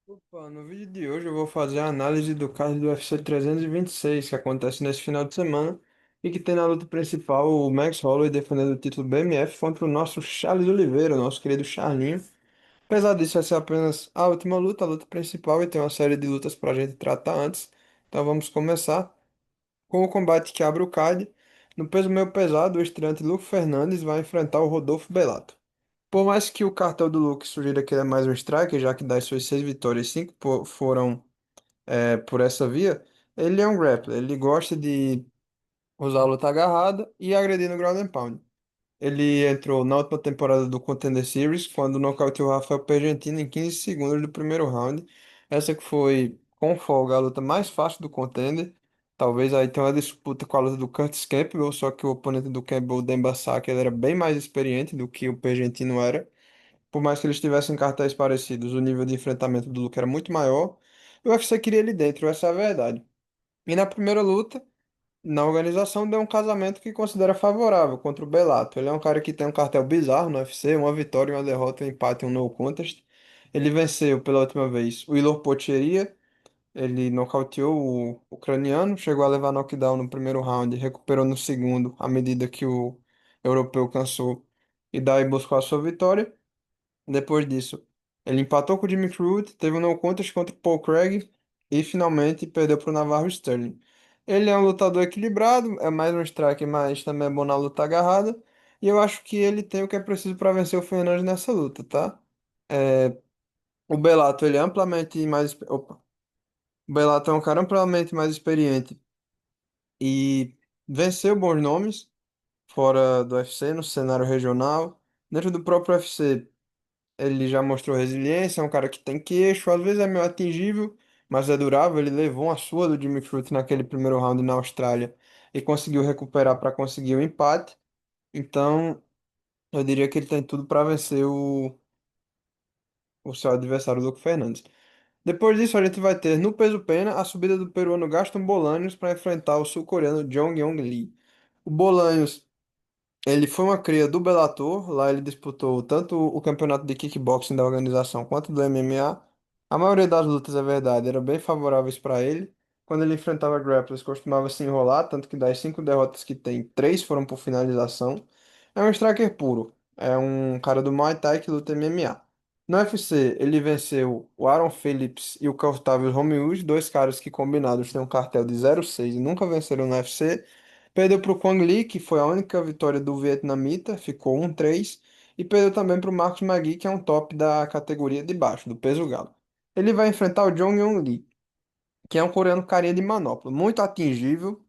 Opa, no vídeo de hoje eu vou fazer a análise do card do UFC 326 que acontece nesse final de semana e que tem na luta principal o Max Holloway defendendo o título BMF contra o nosso Charles Oliveira, o nosso querido Charlinho. Apesar disso, vai ser apenas a última luta, a luta principal, e tem uma série de lutas para a gente tratar antes. Então vamos começar com o combate que abre o card. No peso meio pesado, o estreante Luke Fernandes vai enfrentar o Rodolfo Bellato. Por mais que o cartel do Luke sugira que ele é mais um striker, já que das suas 6 vitórias, foram por essa via, ele é um grappler. Ele gosta de usar a luta agarrada e agredir no ground and pound. Ele entrou na última temporada do Contender Series, quando nocauteou o Rafael Pergentino em 15 segundos do primeiro round. Essa que foi, com folga, a luta mais fácil do Contender. Talvez aí tenha uma disputa com a luta do Curtis Campbell, só que o oponente do Campbell, o Demba Saka, ele era bem mais experiente do que o Pergentino era. Por mais que eles tivessem cartéis parecidos, o nível de enfrentamento do Luke era muito maior. E o UFC queria ele dentro, essa é a verdade. E na primeira luta, na organização, deu um casamento que considera favorável contra o Bellato. Ele é um cara que tem um cartel bizarro no UFC, uma vitória, uma derrota, um empate e um no contest. Ele venceu pela última vez o Ilor Potieria, ele nocauteou o ucraniano, chegou a levar knockdown no primeiro round, recuperou no segundo, à medida que o europeu cansou, e daí buscou a sua vitória. Depois disso, ele empatou com o Jimmy Crute, teve um no contest contra o Paul Craig e finalmente perdeu para o Navarro Sterling. Ele é um lutador equilibrado, é mais um striker, mas também é bom na luta agarrada. E eu acho que ele tem o que é preciso para vencer o Fernandes nessa luta, tá? É, o Bellato, ele é amplamente mais. Opa. O Bellato é um cara amplamente mais experiente e venceu bons nomes fora do UFC, no cenário regional. Dentro do próprio UFC. Ele já mostrou resiliência, é um cara que tem queixo, às vezes é meio atingível, mas é durável. Ele levou uma surra do Jimmy Crute naquele primeiro round na Austrália e conseguiu recuperar para conseguir o empate. Então, eu diria que ele tem tudo para vencer o seu adversário, Luke Fernandes. Depois disso, a gente vai ter no peso pena a subida do peruano Gaston Bolaños para enfrentar o sul-coreano Jong Yong Lee. O Bolaños ele foi uma cria do Bellator, lá ele disputou tanto o campeonato de kickboxing da organização quanto do MMA. A maioria das lutas, é verdade, eram bem favoráveis para ele. Quando ele enfrentava grapplers, costumava se enrolar, tanto que das 5 derrotas que tem, 3 foram por finalização. É um striker puro, é um cara do Muay Thai que luta MMA. No UFC, ele venceu o Aaron Phillips e o Octavius Romeus, dois caras que combinados têm um cartel de 0-6 e nunca venceram no UFC. Perdeu para o Quang Li, que foi a única vitória do vietnamita, ficou 1-3. E perdeu também para o Marcos Magui, que é um top da categoria de baixo, do peso galo. Ele vai enfrentar o Jong Yong Lee, que é um coreano carinha de manopla, muito atingível.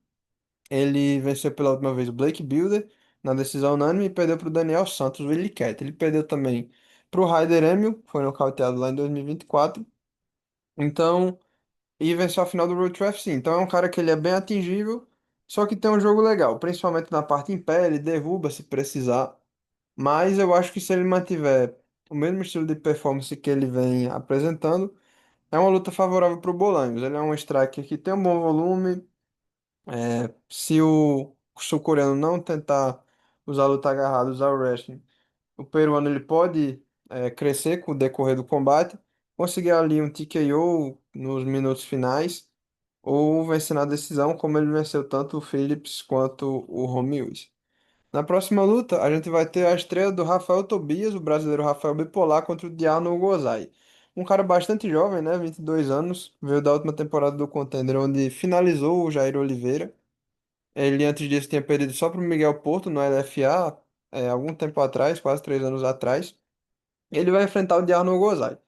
Ele venceu pela última vez o Blake Builder na decisão unânime e perdeu para o Daniel Santos, o Willie Cat. Ele perdeu também para o Raider Emil, foi nocauteado lá em 2024. Então, e venceu a final do Road to UFC. Então é um cara que ele é bem atingível, só que tem um jogo legal, principalmente na parte em pé, ele derruba se precisar. Mas eu acho que se ele mantiver o mesmo estilo de performance que ele vem apresentando, é uma luta favorável para o Bolanhos. Ele é um striker que tem um bom volume. Se o sul-coreano não tentar usar a luta agarrada, usar o wrestling, o peruano ele pode crescer com o decorrer do combate, conseguir ali um TKO nos minutos finais ou vencer na decisão, como ele venceu tanto o Phillips quanto o Romeus. Na próxima luta, a gente vai ter a estreia do Rafael Tobias, o brasileiro Rafael Bipolar, contra o Diano Gozai. Um cara bastante jovem, né? 22 anos, veio da última temporada do Contender, onde finalizou o Jair Oliveira. Ele antes disso tinha perdido só para o Miguel Porto no LFA, algum tempo atrás, quase 3 anos atrás. Ele vai enfrentar o Diano Gozai.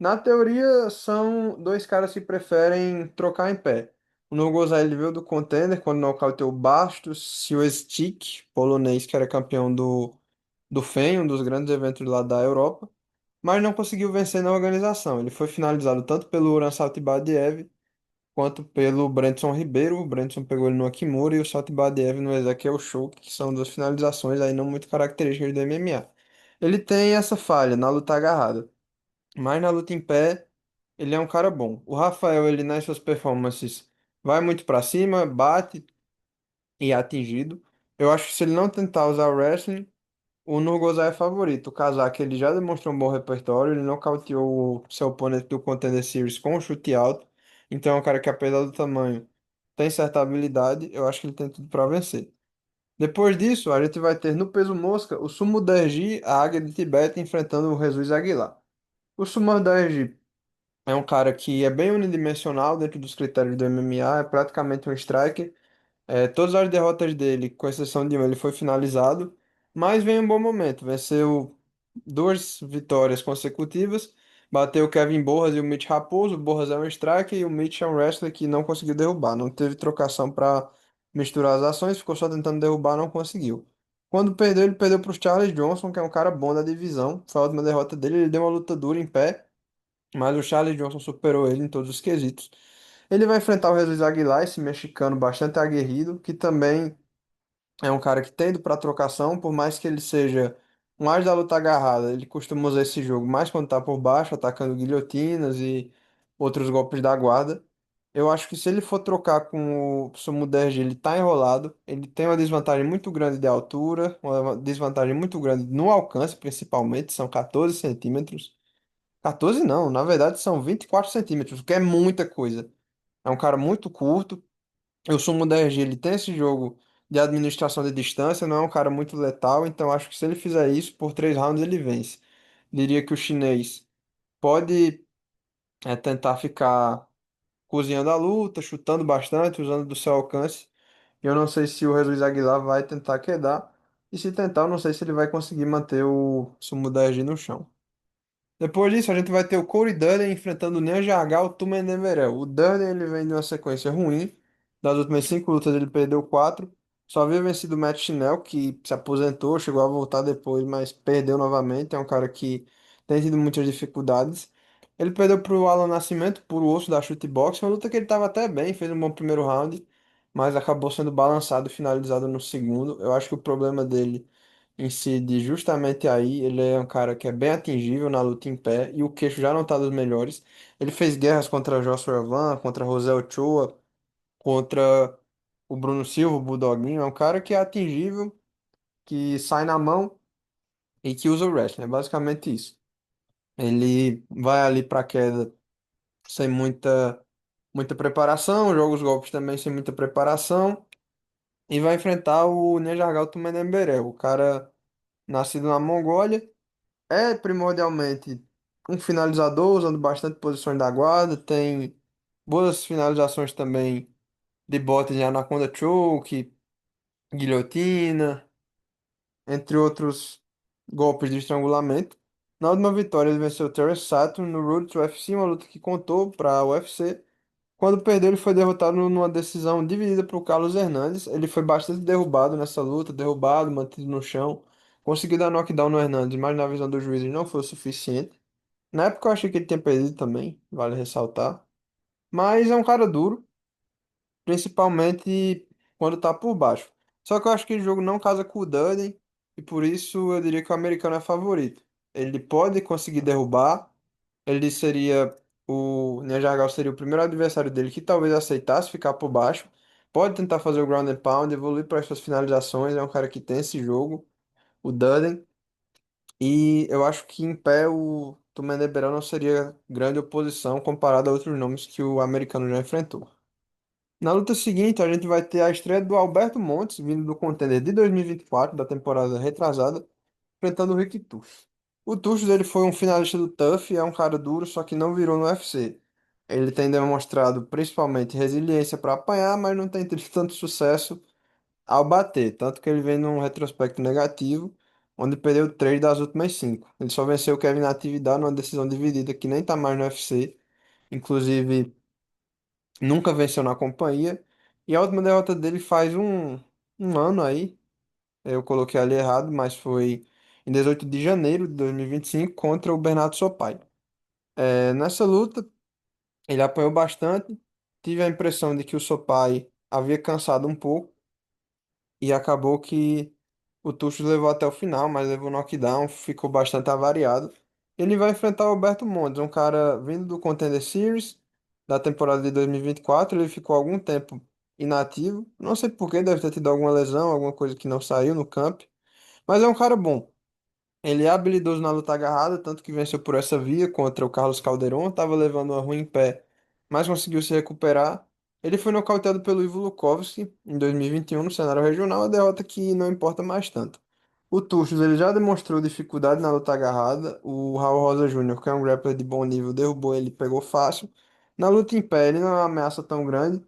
Na teoria, são dois caras que preferem trocar em pé. O Nogozai ele veio do Contender quando nocauteou o Bastos Siłeczczyk, polonês que era campeão do FEM, um dos grandes eventos lá da Europa, mas não conseguiu vencer na organização. Ele foi finalizado tanto pelo Uran Saltibadiev quanto pelo Brandson Ribeiro. O Brandson pegou ele no Akimura e o Saltibadiev no Ezequiel Show, que são duas finalizações aí não muito características do MMA. Ele tem essa falha na luta agarrada. Mas na luta em pé, ele é um cara bom. O Rafael, ele nas suas performances vai muito pra cima, bate e é atingido. Eu acho que se ele não tentar usar o wrestling, O Nurgozai é favorito. O casaco ele já demonstrou um bom repertório, ele nocauteou o seu oponente do Contender Series com um chute alto. Então é um cara que, apesar do tamanho, tem certa habilidade. Eu acho que ele tem tudo para vencer. Depois disso, a gente vai ter no peso mosca o Sumo 10G, a Águia de Tibete, enfrentando o Jesus Aguilar. O Sumo 10G é um cara que é bem unidimensional dentro dos critérios do MMA, é praticamente um striker. Todas as derrotas dele, com exceção de uma, ele foi finalizado, mas vem um bom momento. Venceu duas vitórias consecutivas, bateu o Kevin Borras e o Mitch Raposo. O Borras é um striker e o Mitch é um wrestler que não conseguiu derrubar. Não teve trocação para misturar as ações, ficou só tentando derrubar, não conseguiu. Quando perdeu, ele perdeu para o Charles Johnson, que é um cara bom da divisão. Foi a última derrota dele. Ele deu uma luta dura em pé, mas o Charles Johnson superou ele em todos os quesitos. Ele vai enfrentar o Jesus Aguilar, esse mexicano bastante aguerrido, que também é um cara que tem ido para trocação, por mais que ele seja mais da luta agarrada, ele costuma usar esse jogo mais quando tá por baixo, atacando guilhotinas e outros golpes da guarda. Eu acho que se ele for trocar com o Sumo 10, ele tá enrolado, ele tem uma desvantagem muito grande de altura, uma desvantagem muito grande no alcance, principalmente, são 14 centímetros. 14 não, na verdade são 24 centímetros, o que é muita coisa. É um cara muito curto. O Sumo 10G, ele tem esse jogo de administração de distância, não é um cara muito letal, então acho que se ele fizer isso, por 3 rounds ele vence. Diria que o chinês pode tentar ficar cozinhando a luta, chutando bastante, usando do seu alcance. Eu não sei se o Jesus Aguilar vai tentar quedar, e se tentar, eu não sei se ele vai conseguir manter o Sumo 10G no chão. Depois disso, a gente vai ter o Corey Durden enfrentando o Neo Jagal Tumen Demirel. O Durden ele vem de uma sequência ruim. Das últimas 5 lutas, ele perdeu 4. Só havia vencido o Matt Schnell, que se aposentou, chegou a voltar depois, mas perdeu novamente. É um cara que tem tido muitas dificuldades. Ele perdeu para o Alan Nascimento por osso da chute box. Uma luta que ele estava até bem, fez um bom primeiro round, mas acabou sendo balançado e finalizado no segundo. Eu acho que o problema dele incide justamente aí. Ele é um cara que é bem atingível na luta em pé e o queixo já não tá dos melhores. Ele fez guerras contra Joshua Van, contra José Ochoa, contra o Bruno Silva, o Bulldoguinho. É um cara que é atingível, que sai na mão e que usa o wrestling. É basicamente isso. Ele vai ali pra queda sem muita preparação, joga os golpes também sem muita preparação e vai enfrentar o Nejargal Tumenemberé, o cara nascido na Mongólia. É primordialmente um finalizador, usando bastante posições da guarda, tem boas finalizações também de botes em Anaconda Choke, guilhotina, entre outros golpes de estrangulamento. Na última vitória, ele venceu o Terence Saturn no Road to UFC, uma luta que contou para a UFC. Quando perdeu, ele foi derrotado numa decisão dividida para o Carlos Hernandes. Ele foi bastante derrubado nessa luta, derrubado, mantido no chão. Conseguiu dar knockdown no Hernandes, mas na visão dos juízes não foi o suficiente. Na época eu achei que ele tinha perdido também, vale ressaltar. Mas é um cara duro, principalmente quando tá por baixo. Só que eu acho que o jogo não casa com o Durden, e por isso eu diria que o americano é favorito. Ele pode conseguir derrubar, ele seria o Niajagal seria o primeiro adversário dele que talvez aceitasse ficar por baixo. Pode tentar fazer o ground and pound, evoluir para as suas finalizações, é um cara que tem esse jogo, o Durden. E eu acho que em pé o Tumeneberão não seria grande oposição comparado a outros nomes que o americano já enfrentou. Na luta seguinte, a gente vai ter a estreia do Alberto Montes, vindo do contender de 2024, da temporada retrasada, enfrentando o Rick Tuch. O Tuch ele foi um finalista do TUF, é um cara duro, só que não virou no UFC. Ele tem demonstrado principalmente resiliência para apanhar, mas não tem tido tanto sucesso ao bater, tanto que ele vem num retrospecto negativo, onde perdeu 3 das últimas 5. Ele só venceu o Kevin Natividad numa decisão dividida que nem tá mais no UFC, inclusive nunca venceu na companhia, e a última derrota dele faz um ano aí, eu coloquei ali errado, mas foi em 18 de janeiro de 2025 contra o Bernardo Sopai. Nessa luta, ele apanhou bastante, tive a impressão de que o Sopai havia cansado um pouco, e acabou que o Tuchel levou até o final, mas levou knockdown, ficou bastante avariado. Ele vai enfrentar o Alberto Montes, um cara vindo do Contender Series da temporada de 2024. Ele ficou algum tempo inativo, não sei por quê, deve ter tido alguma lesão, alguma coisa que não saiu no camp, mas é um cara bom. Ele é habilidoso na luta agarrada, tanto que venceu por essa via contra o Carlos Calderon, estava levando uma ruim em pé, mas conseguiu se recuperar. Ele foi nocauteado pelo Ivo Lukovski em 2021 no cenário regional, uma derrota que não importa mais tanto. O Tuchus, ele já demonstrou dificuldade na luta agarrada. O Raul Rosa Júnior, que é um grappler de bom nível, derrubou ele, pegou fácil. Na luta em pé, ele não é uma ameaça tão grande.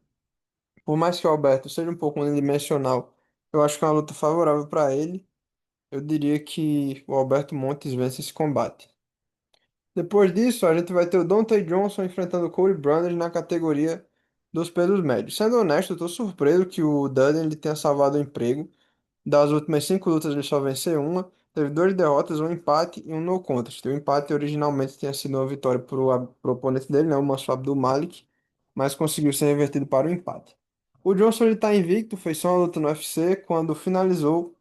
Por mais que o Alberto seja um pouco unidimensional, eu acho que é uma luta favorável para ele. Eu diria que o Alberto Montes vence esse combate. Depois disso, a gente vai ter o Deontay Johnson enfrentando o Cody Branders na categoria dos pesos médios. Sendo honesto, eu tô surpreso que o Dudley ele tenha salvado o emprego. Das últimas 5 lutas, ele só venceu uma. Teve 2 derrotas, um empate e um no contest. O empate originalmente tinha sido uma vitória pro oponente dele, né, o Mansour Abdul-Malik, mas conseguiu ser revertido para o empate. O Johnson ele tá invicto, fez só uma luta no UFC quando finalizou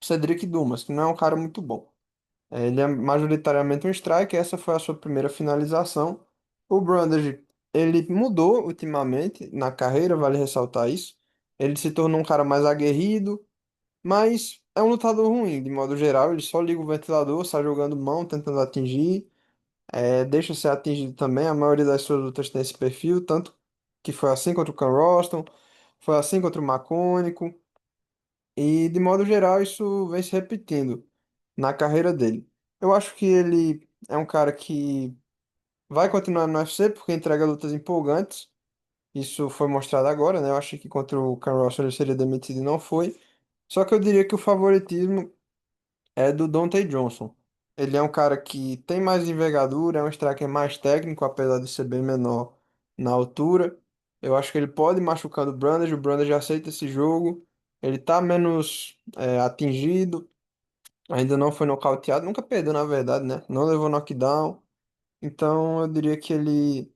Cedric Dumas, que não é um cara muito bom. Ele é majoritariamente um striker, essa foi a sua primeira finalização. O Brandage, ele mudou ultimamente na carreira, vale ressaltar isso. Ele se tornou um cara mais aguerrido, mas é um lutador ruim, de modo geral. Ele só liga o ventilador, sai jogando mão, tentando atingir, deixa ser atingido também. A maioria das suas lutas tem esse perfil, tanto que foi assim contra o Ken Roston, foi assim contra o McCônico, e de modo geral isso vem se repetindo na carreira dele. Eu acho que ele é um cara que vai continuar no UFC porque entrega lutas empolgantes. Isso foi mostrado agora, né? Eu achei que contra o Ken Rosson ele seria demitido e não foi. Só que eu diria que o favoritismo é do Deontay Johnson. Ele é um cara que tem mais envergadura, é um striker mais técnico, apesar de ser bem menor na altura. Eu acho que ele pode ir machucando o Brandage aceita esse jogo. Ele tá menos atingido, ainda não foi nocauteado, nunca perdeu na verdade, né? Não levou knockdown. Então eu diria que ele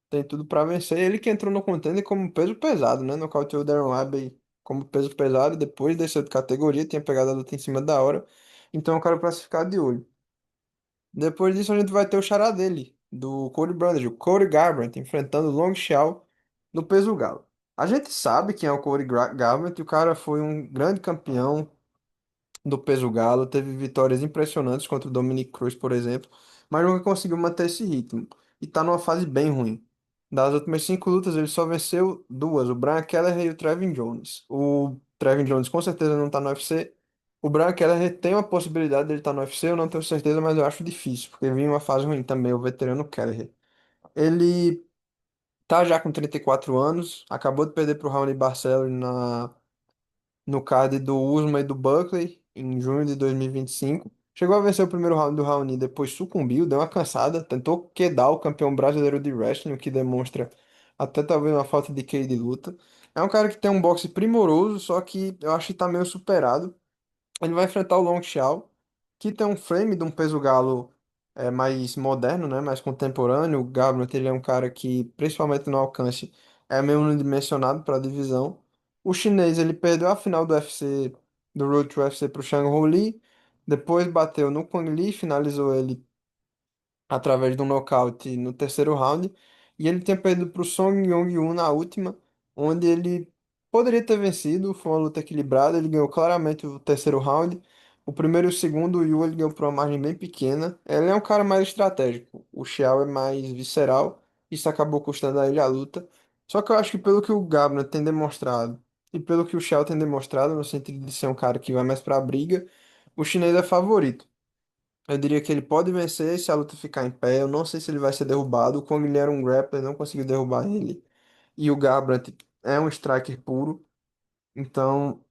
tem tudo pra vencer. Ele que entrou no contender como peso pesado, né? Nocauteou o Darren Webb como peso pesado, depois desceu de categoria, tinha pegado a luta em cima da hora. Então eu quero pra se ficar de olho. Depois disso a gente vai ter o xará dele, do Cody Brandage, o Cody Garbrandt, enfrentando o Long Xiao no peso galo. A gente sabe quem é o Cody Garbrandt, o cara foi um grande campeão do peso galo, teve vitórias impressionantes contra o Dominic Cruz, por exemplo, mas nunca conseguiu manter esse ritmo. E tá numa fase bem ruim. Das últimas 5 lutas, ele só venceu duas, o Brian Kelleher e o Trevin Jones. O Trevin Jones com certeza não tá no UFC. O Brian Kelleher tem uma possibilidade dele estar no UFC, eu não tenho certeza, mas eu acho difícil, porque vinha uma fase ruim também, o veterano Kelleher. Ele tá já com 34 anos, acabou de perder pro Raoni Barcelos no card do Usman e do Buckley em junho de 2025. Chegou a vencer o primeiro round do Raoni, depois sucumbiu, deu uma cansada, tentou quedar o campeão brasileiro de wrestling, o que demonstra até talvez uma falta de QI de luta. É um cara que tem um boxe primoroso, só que eu acho que tá meio superado. Ele vai enfrentar o Long Xiao, que tem um frame de um peso galo mais moderno, né? Mais contemporâneo. O Garbrandt, ele é um cara que, principalmente no alcance, é meio unidimensionado para a divisão. O chinês, ele perdeu a final do UFC, do Road to UFC para o Zhang Hou depois bateu no Quang Li, finalizou ele através de um nocaute no terceiro round. E ele tinha perdido para o Song Yong-Yu na última, onde ele poderia ter vencido. Foi uma luta equilibrada. Ele ganhou claramente o terceiro round. O primeiro e o segundo, o Yu ele ganhou por uma margem bem pequena. Ele é um cara mais estratégico. O Xiao é mais visceral. Isso acabou custando a ele a luta. Só que eu acho que pelo que o Gabner tem demonstrado e pelo que o Xiao tem demonstrado, no sentido de ser um cara que vai mais pra briga, o chinês é favorito. Eu diria que ele pode vencer se a luta ficar em pé. Eu não sei se ele vai ser derrubado. O Kong ele era um grappler, não conseguiu derrubar ele. E o Garbrandt é um striker puro. Então,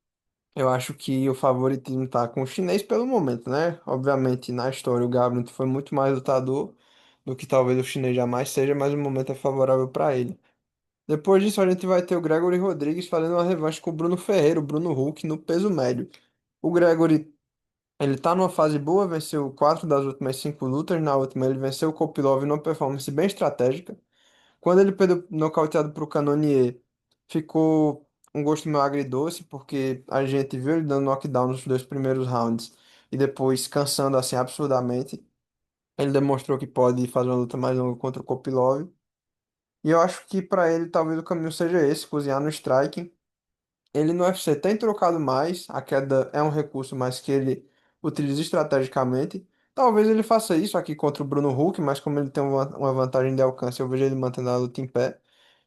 eu acho que o favoritismo tá com o chinês pelo momento, né? Obviamente, na história, o Garbrandt foi muito mais lutador do que talvez o chinês jamais seja, mas o momento é favorável para ele. Depois disso, a gente vai ter o Gregory Rodrigues fazendo uma revanche com o Bruno Ferreira, o Bruno Huck, no peso médio. O Gregory ele tá numa fase boa, venceu 4 das últimas 5 lutas. Na última, ele venceu o Kopilov numa performance bem estratégica. Quando ele perdeu nocauteado pro Cannonier, ficou um gosto meio agridoce, porque a gente viu ele dando knockdown nos 2 primeiros rounds e depois cansando assim absurdamente. Ele demonstrou que pode fazer uma luta mais longa contra o Kopilov. E eu acho que para ele talvez o caminho seja esse, cozinhar no striking. Ele no UFC tem trocado mais, a queda é um recurso, mas que ele utiliza estrategicamente. Talvez ele faça isso aqui contra o Bruno Huck, mas como ele tem uma vantagem de alcance, eu vejo ele mantendo a luta em pé.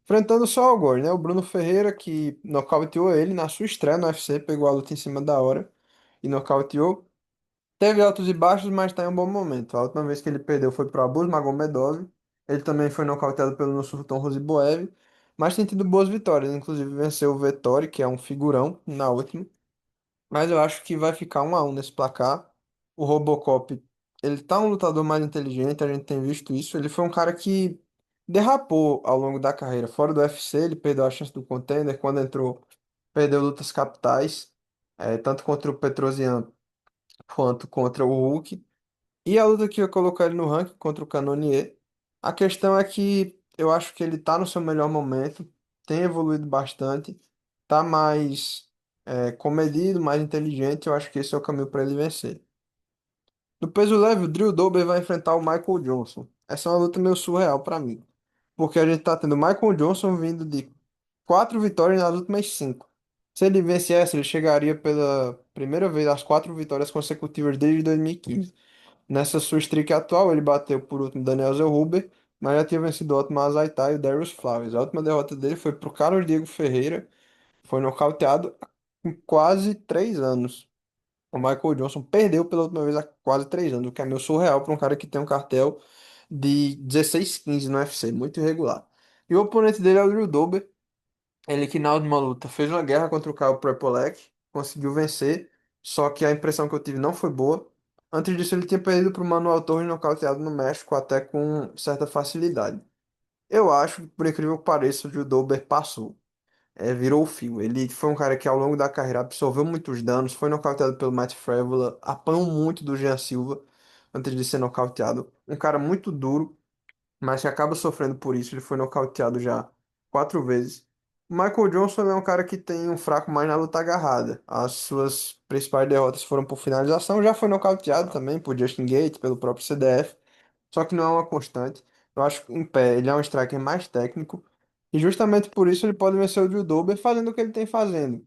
Enfrentando só o Gore, né? O Bruno Ferreira, que nocauteou ele na sua estreia no UFC, pegou a luta em cima da hora e nocauteou. Teve altos e baixos, mas está em um bom momento. A última vez que ele perdeu foi para o Abus Magomedov. Ele também foi nocauteado pelo Nursultan Roziboev, mas tem tido boas vitórias. Inclusive venceu o Vettori, que é um figurão, na última. Mas eu acho que vai ficar 1-1 nesse placar. O Robocop, ele tá um lutador mais inteligente, a gente tem visto isso. Ele foi um cara que derrapou ao longo da carreira. Fora do UFC, ele perdeu a chance do contender. Quando entrou, perdeu lutas capitais, tanto contra o Petrosyan quanto contra o Hulk. E a luta que eu colocar ele no ranking contra o Cannonier. A questão é que eu acho que ele tá no seu melhor momento, tem evoluído bastante, tá mais comedido, mais inteligente. Eu acho que esse é o caminho para ele vencer. No peso leve, o Drew Dober vai enfrentar o Michael Johnson. Essa é uma luta meio surreal para mim, porque a gente tá tendo o Michael Johnson vindo de 4 vitórias nas últimas 5. Se ele vencesse, ele chegaria pela primeira vez às 4 vitórias consecutivas desde 2015. Nessa sua streak atual, ele bateu por último Daniel Zellhuber, mas já tinha vencido o Otmar Azaitar e o Darius Flowers. A última derrota dele foi pro Carlos Diego Ferreira, foi nocauteado com quase 3 anos. O Michael Johnson perdeu pela última vez há quase 3 anos, o que é meio surreal para um cara que tem um cartel de 16-15 no UFC, muito irregular. E o oponente dele é o Drew Dober, ele que na última luta fez uma guerra contra o Kyle Prepolec, conseguiu vencer, só que a impressão que eu tive não foi boa. Antes disso, ele tinha perdido para o Manuel Torres nocauteado no México até com certa facilidade. Eu acho que, por incrível que pareça, o Drew Dober passou. Virou o fio. Ele foi um cara que ao longo da carreira absorveu muitos danos, foi nocauteado pelo Matt Frevola, apanhou muito do Jean Silva antes de ser nocauteado. Um cara muito duro, mas que acaba sofrendo por isso. Ele foi nocauteado já 4 vezes. O Michael Johnson é um cara que tem um fraco mais na luta agarrada. As suas principais derrotas foram por finalização. Já foi nocauteado também por Justin Gates, pelo próprio CDF. Só que não é uma constante. Eu acho que em pé ele é um striker mais técnico. E justamente por isso ele pode vencer o Drew Dober fazendo o que ele tem fazendo.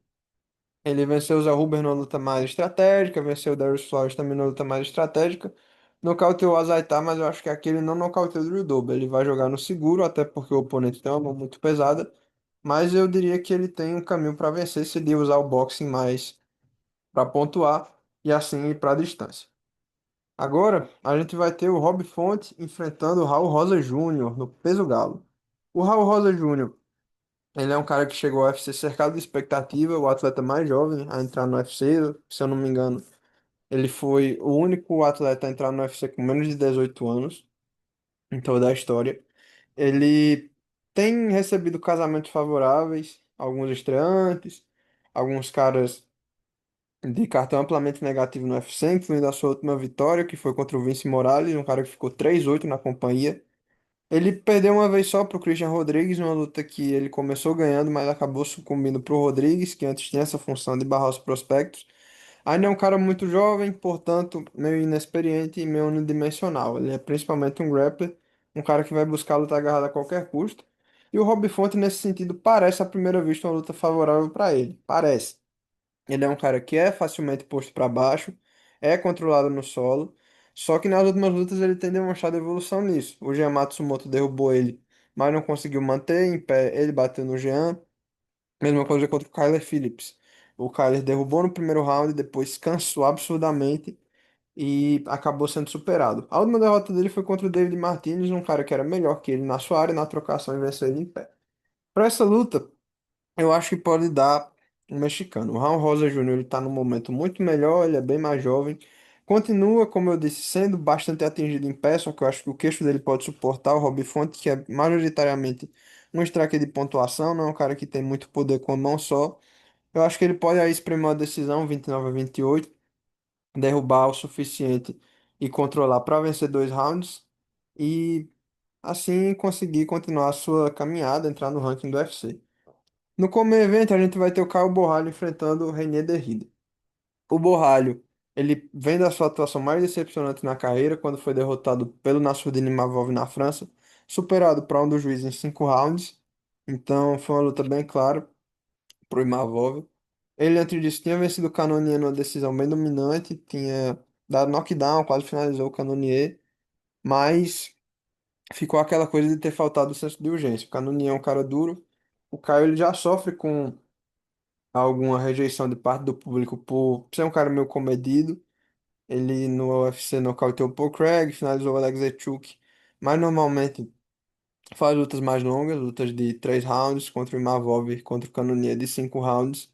Ele venceu o Zé Huber numa luta mais estratégica, venceu o Darius Flowers também numa luta mais estratégica. Nocauteou o Azaitar, mas eu acho que aqui ele não nocauteou o Drew Dober. Ele vai jogar no seguro, até porque o oponente tem uma mão muito pesada. Mas eu diria que ele tem um caminho para vencer se ele usar o boxing mais para pontuar e assim ir para a distância. Agora a gente vai ter o Rob Font enfrentando o Raul Rosa Júnior no peso galo. O Raul Rosa Júnior, ele é um cara que chegou ao UFC cercado de expectativa, o atleta mais jovem a entrar no UFC, se eu não me engano. Ele foi o único atleta a entrar no UFC com menos de 18 anos em toda a história. Ele tem recebido casamentos favoráveis, alguns estreantes, alguns caras de cartão amplamente negativo no UFC, incluindo a sua última vitória, que foi contra o Vince Morales, um cara que ficou 3-8 na companhia. Ele perdeu uma vez só para o Christian Rodrigues, uma luta que ele começou ganhando, mas acabou sucumbindo para o Rodrigues, que antes tinha essa função de barrar os prospectos. Ainda é um cara muito jovem, portanto, meio inexperiente e meio unidimensional. Ele é principalmente um grappler, um cara que vai buscar a luta agarrada a qualquer custo. E o Rob Font, nesse sentido, parece à primeira vista uma luta favorável para ele. Parece. Ele é um cara que é facilmente posto para baixo, é controlado no solo, só que nas últimas lutas ele tem demonstrado evolução nisso. O Jean Matsumoto derrubou ele, mas não conseguiu manter em pé. Ele bateu no Jean. Mesma coisa contra o Kyler Phillips. O Kyler derrubou no primeiro round, depois cansou absurdamente e acabou sendo superado. A última derrota dele foi contra o David Martinez, um cara que era melhor que ele na sua área, na trocação e venceu ele em pé. Para essa luta, eu acho que pode dar um mexicano. O Raul Rosa Júnior ele está num momento muito melhor, ele é bem mais jovem. Continua, como eu disse, sendo bastante atingido em pé, só que eu acho que o queixo dele pode suportar o Rob Font, que é majoritariamente um striker de pontuação, não é um cara que tem muito poder com a mão só. Eu acho que ele pode aí espremer uma decisão 29-28, derrubar o suficiente e controlar para vencer 2 rounds e assim conseguir continuar a sua caminhada, entrar no ranking do UFC. No Comer Event, a gente vai ter o Caio Borralho enfrentando o Renier Derrida. O Borralho, ele vem da sua atuação mais decepcionante na carreira, quando foi derrotado pelo Nassourdine Imavov na França, superado para um dos juízes em 5 rounds. Então, foi uma luta bem clara pro Imavov. Ele, antes disso, tinha vencido o Cannonier numa decisão bem dominante, tinha dar knockdown, quase finalizou o Cannonier, mas ficou aquela coisa de ter faltado o senso de urgência. O Cannonier é um cara duro, o Caio ele já sofre com alguma rejeição de parte do público por ser um cara meio comedido. Ele no UFC nocauteou o Paul Craig, finalizou o Alexei, mas normalmente faz lutas mais longas, lutas de 3 rounds contra o Imavov, contra o Cannonier de 5 rounds.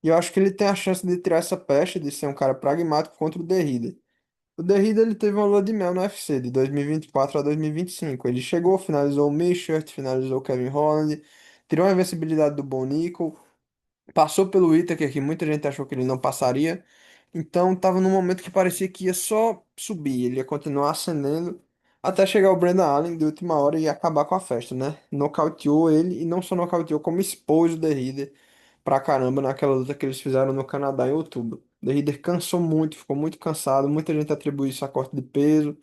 E eu acho que ele tem a chance de tirar essa pecha de ser um cara pragmático contra o Derrida. O Derrida ele teve uma lua de mel no UFC de 2024 a 2025. Ele chegou, finalizou o Meerschaert, finalizou o Kevin Holland, tirou a invencibilidade do Bo Nickal, passou pelo Whittaker, que muita gente achou que ele não passaria. Então tava num momento que parecia que ia só subir, ele ia continuar ascendendo até chegar o Brandon Allen de última hora e acabar com a festa, né? Nocauteou ele e não só nocauteou, como expôs o Derrida pra caramba naquela luta que eles fizeram no Canadá em outubro. O Derrida cansou muito, ficou muito cansado, muita gente atribui isso a corte de peso,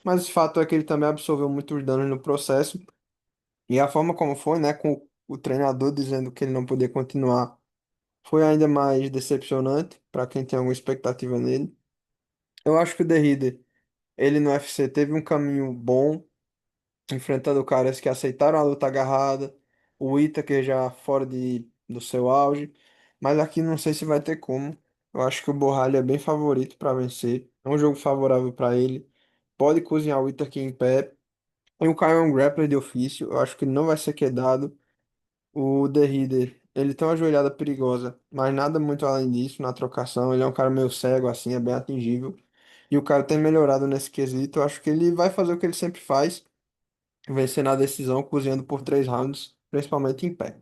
mas o fato é que ele também absorveu muitos danos no processo e a forma como foi, né, com o treinador dizendo que ele não podia continuar foi ainda mais decepcionante para quem tem alguma expectativa nele. Eu acho que o Derrida, ele no UFC teve um caminho bom, enfrentando caras que aceitaram a luta agarrada, o Whittaker já fora do seu auge, mas aqui não sei se vai ter como. Eu acho que o Borralho é bem favorito para vencer, é um jogo favorável para ele, pode cozinhar o Whittaker em pé. E o Caio é um grappler de ofício, eu acho que ele não vai ser quedado. O The Reader, ele tem uma joelhada perigosa, mas nada muito além disso na trocação. Ele é um cara meio cego, assim, é bem atingível. E o cara tem melhorado nesse quesito. Eu acho que ele vai fazer o que ele sempre faz, vencer na decisão, cozinhando por 3 rounds, principalmente em pé.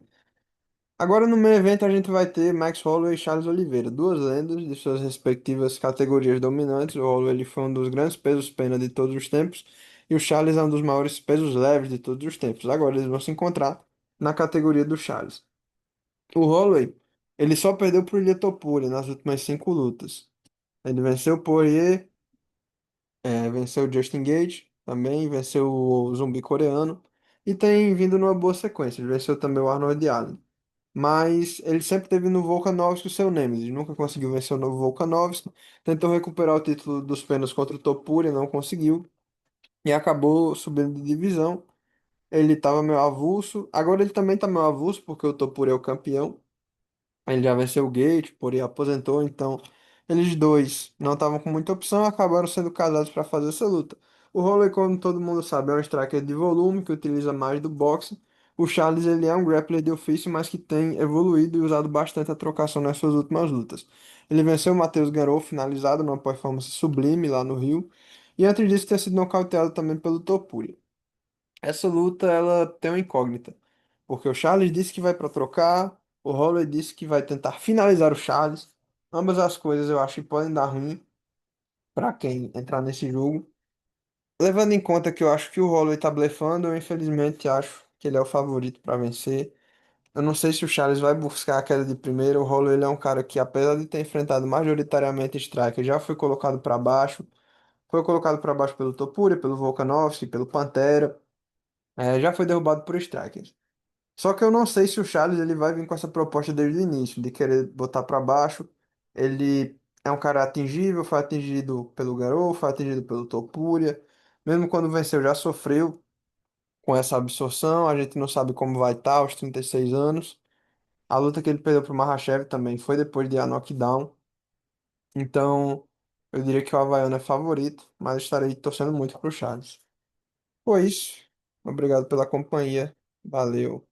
Agora no meio evento a gente vai ter Max Holloway e Charles Oliveira, duas lendas de suas respectivas categorias dominantes. O Holloway ele foi um dos grandes pesos-pena de todos os tempos e o Charles é um dos maiores pesos leves de todos os tempos. Agora eles vão se encontrar na categoria do Charles. O Holloway, ele só perdeu pro Ilia Topuria nas últimas 5 lutas. Ele venceu o Poirier, venceu o Justin Gage, também venceu o zumbi coreano e tem vindo numa boa sequência. Ele venceu também o Arnold Allen. Mas ele sempre teve no Volkanovski o seu Nemesis, nunca conseguiu vencer o novo Volkanovski. Tentou recuperar o título dos penas contra o Topuria, não conseguiu e acabou subindo de divisão. Ele estava meio avulso, agora ele também está meio avulso porque o Topuria é o campeão. Ele já venceu o Gate, porém aposentou, então eles dois não estavam com muita opção, acabaram sendo casados para fazer essa luta. O Holloway, como todo mundo sabe, é um striker de volume que utiliza mais do boxe. O Charles ele é um grappler de ofício, mas que tem evoluído e usado bastante a trocação nas suas últimas lutas. Ele venceu o Matheus Gamrot finalizado numa performance sublime lá no Rio, e antes disso ter sido nocauteado também pelo Topuria. Essa luta ela tem uma incógnita, porque o Charles disse que vai para trocar, o Holloway disse que vai tentar finalizar o Charles. Ambas as coisas eu acho que podem dar ruim para quem entrar nesse jogo. Levando em conta que eu acho que o Holloway tá blefando, eu infelizmente acho que ele é o favorito para vencer. Eu não sei se o Charles vai buscar a queda de primeira. O Holloway ele é um cara que, apesar de ter enfrentado majoritariamente striker, já foi colocado para baixo. Foi colocado para baixo pelo Topuria, pelo Volkanovski, pelo Pantera. Já foi derrubado por strikers. Só que eu não sei se o Charles ele vai vir com essa proposta desde o início, de querer botar para baixo. Ele é um cara atingível, foi atingido pelo Garou, foi atingido pelo Topuria. Mesmo quando venceu, já sofreu com essa absorção. A gente não sabe como vai estar aos 36 anos. A luta que ele perdeu pro Makhachev também foi depois de a knockdown. Então, eu diria que o Havaiano é favorito, mas estarei torcendo muito pro Charles. Foi isso. Obrigado pela companhia. Valeu.